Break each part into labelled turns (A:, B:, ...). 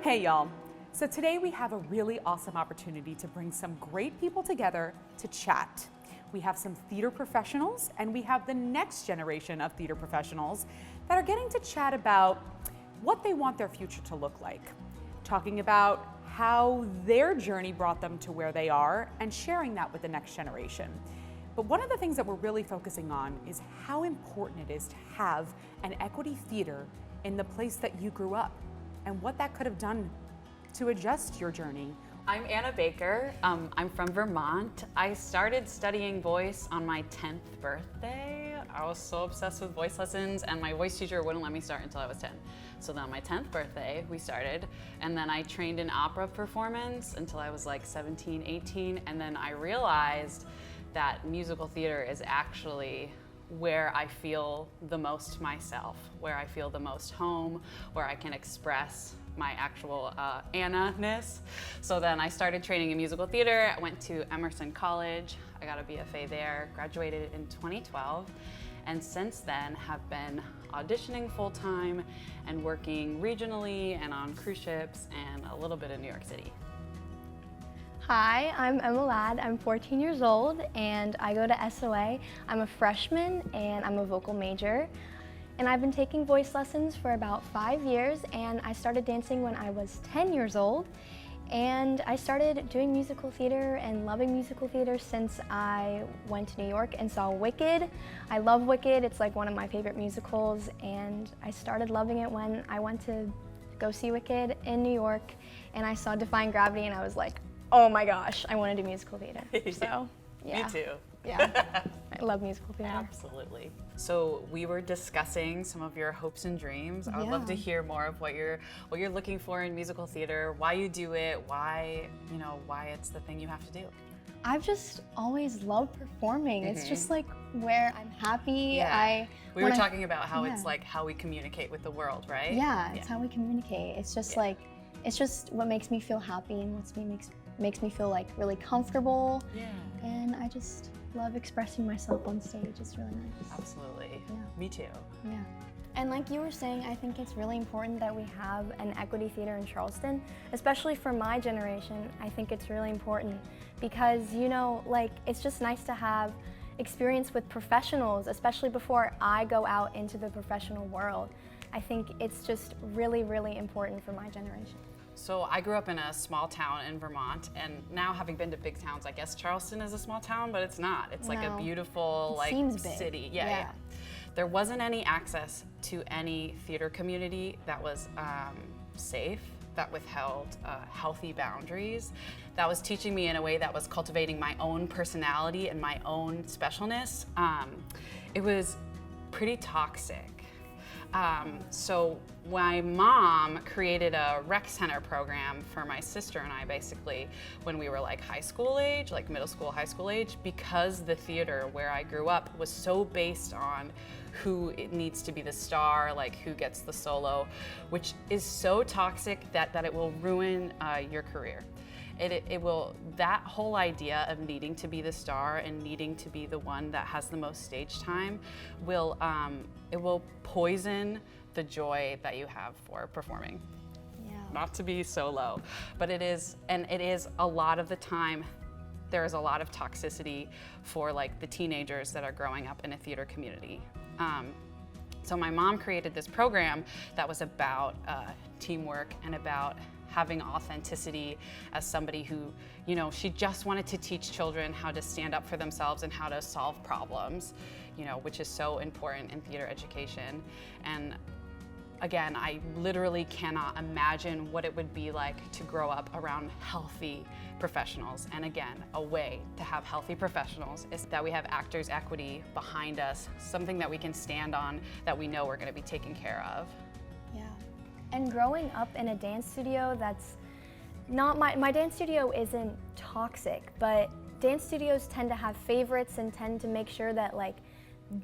A: Hey y'all, so today we have a really awesome opportunity to bring some great people together to chat. We have some theater professionals and we have the next generation of theater professionals that are getting to chat about what they want their future to look like, talking about how their journey brought them to where they are and sharing that with the next generation. But one of the things that we're really focusing on is how important it is to have an equity theater in the place that you grew up and what that could have done to adjust your journey.
B: I'm Anna Baker. I'm from Vermont. I started studying voice on my 10th birthday. I was so obsessed with voice lessons and my voice teacher wouldn't let me start until I was 10. So then on my 10th birthday, we started. And then I trained in opera performance until I was like 17, 18. And then I realized that musical theater is actually where I feel the most myself, where I feel the most home, where I can express my actual Anna-ness. So then I started training in musical theater. I went to Emerson College. I got a BFA there, graduated in 2012, and since then have been auditioning full-time and working regionally and on cruise ships and a little bit in New York City.
C: Hi, I'm Emma Ladd. I'm 14 years old and I go to SOA. I'm a freshman and I'm a vocal major. And I've been taking voice lessons for about 5 years, and I started dancing when I was 10 years old. And I started doing musical theater and loving musical theater since I went to New York and saw Wicked. I love Wicked, it's like one of my favorite musicals, and I started loving it when I went to go see Wicked in New York, and I saw Defying Gravity and I was like, oh my gosh, I want to do musical theater. So, yeah.
B: Me too.
C: Yeah, I love musical theater.
B: Absolutely. So we were discussing some of your hopes and dreams. I would love to hear more of what you're looking for in musical theater, why you do it, why it's the thing you have to do.
C: I've just always loved performing. It's just like where I'm happy.
B: Yeah. We were talking about how it's like how we communicate with the world, right?
C: Yeah, it's how we communicate. It's just like, it's just what makes me feel happy and makes me feel like really comfortable. Yeah. And I just love expressing myself on stage. It's really nice.
B: Absolutely.
C: Yeah.
B: Me too.
C: Yeah. And like you were saying, I think it's really important that we have an equity theater in Charleston, especially for my generation. I think it's really important because, you know, like it's just nice to have experience with professionals, especially before I go out into the professional world. I think it's just really, really important for my generation.
B: So I grew up in a small town in Vermont, and now having been to big towns, I guess Charleston is a small town, but it's not. It's like a beautiful city. Yeah. There wasn't any access to any theater community that was safe, that withheld healthy boundaries, that was teaching me in a way that was cultivating my own personality and my own specialness. It was pretty toxic. So my mom created a rec center program for my sister and I basically when we were like high school age, like middle school, high school age, because the theater where I grew up was so based on who it needs to be the star, like who gets the solo, which is so toxic that it will ruin your career. It will, that whole idea of needing to be the star and needing to be the one that has the most stage time will, it will poison the joy that you have for performing. Yeah. Not to be so low, but it is a lot of the time, there is a lot of toxicity for like the teenagers that are growing up in a theater community. So my mom created this program that was about teamwork and about having authenticity as somebody who, you know, she just wanted to teach children how to stand up for themselves and how to solve problems, you know, which is so important in theater education. And again, I literally cannot imagine what it would be like to grow up around healthy professionals. And again, a way to have healthy professionals is that we have actors' equity behind us, something that we can stand on, that we know we're gonna be taken care of.
C: Yeah. And growing up in a dance studio that's not, my dance studio isn't toxic, but dance studios tend to have favorites and tend to make sure that like,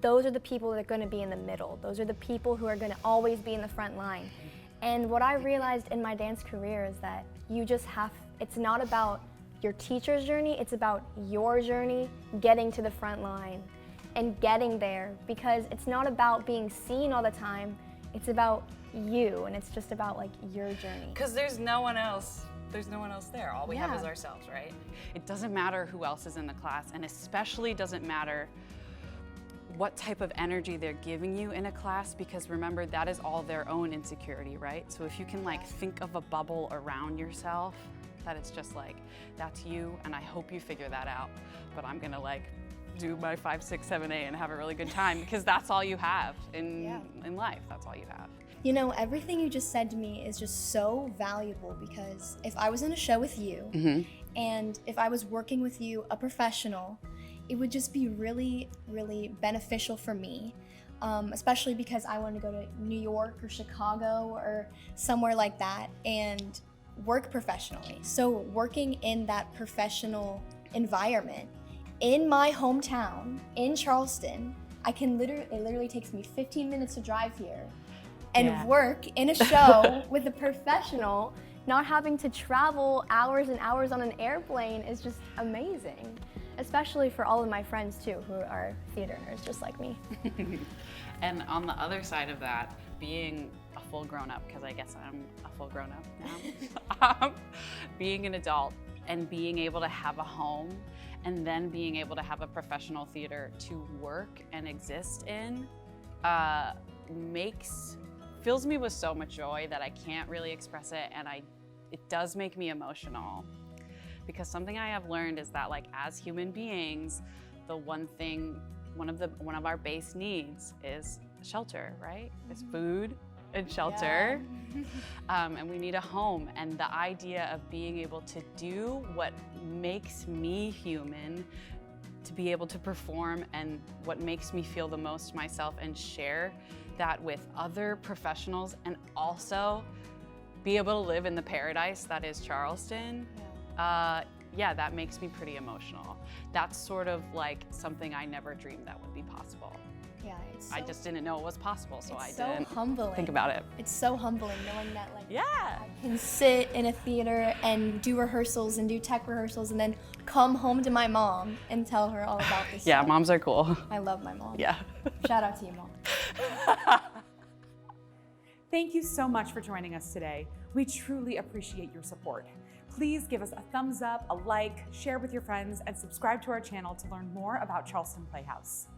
C: those are the people that are gonna be in the middle. Those are the people who are gonna always be in the front line. And what I realized in my dance career is that you just have, it's not about your teacher's journey, it's about your journey getting to the front line and getting there, because it's not about being seen all the time, it's about you, and it's just about like your journey.
B: Because there's no one else. There's no one else there. All we have is ourselves, right? It doesn't matter who else is in the class, and especially doesn't matter what type of energy they're giving you in a class, because remember, that is all their own insecurity, right? So if you can like think of a bubble around yourself, that it's just like, that's you, and I hope you figure that out. But I'm gonna like do my 5, 6, 7, 8 and have a really good time, because that's all you have in life. That's all you have.
C: You know, everything you just said to me is just so valuable, because if I was in a show with you and if I was working with you, a professional, it would just be really, really beneficial for me, especially because I want to go to New York or Chicago or somewhere like that and work professionally. So working in that professional environment in my hometown, in Charleston, it literally takes me 15 minutes to drive here and work in a show with a professional, not having to travel hours and hours on an airplane is just amazing. Especially for all of my friends too, who are theater nerds just like me.
B: And on the other side of that, being a full grown-up, because I guess I'm a full grown-up now, being an adult and being able to have a home, and then being able to have a professional theater to work and exist in, fills me with so much joy that I can't really express it, and it does make me emotional. Because something I have learned is that, like, as human beings, one of our base needs is shelter, right? It's food and shelter, and we need a home. And the idea of being able to do what makes me human, to be able to perform, and what makes me feel the most myself, and share that with other professionals, and also be able to live in the paradise that is Charleston. That makes me pretty emotional. That's sort of like something I never dreamed that would be possible.
C: Yeah,
B: I just didn't know it was possible, so I
C: didn't
B: think about it.
C: It's so humbling knowing that, like, I can sit in a theater and do rehearsals and do tech rehearsals and then come home to my mom and tell her all about this stuff.
B: Moms are cool.
C: I love my mom.
B: Yeah.
C: Shout out to you, Mom.
A: Thank you so much for joining us today. We truly appreciate your support. Please give us a thumbs up, a like, share with your friends, and subscribe to our channel to learn more about Charleston Playhouse.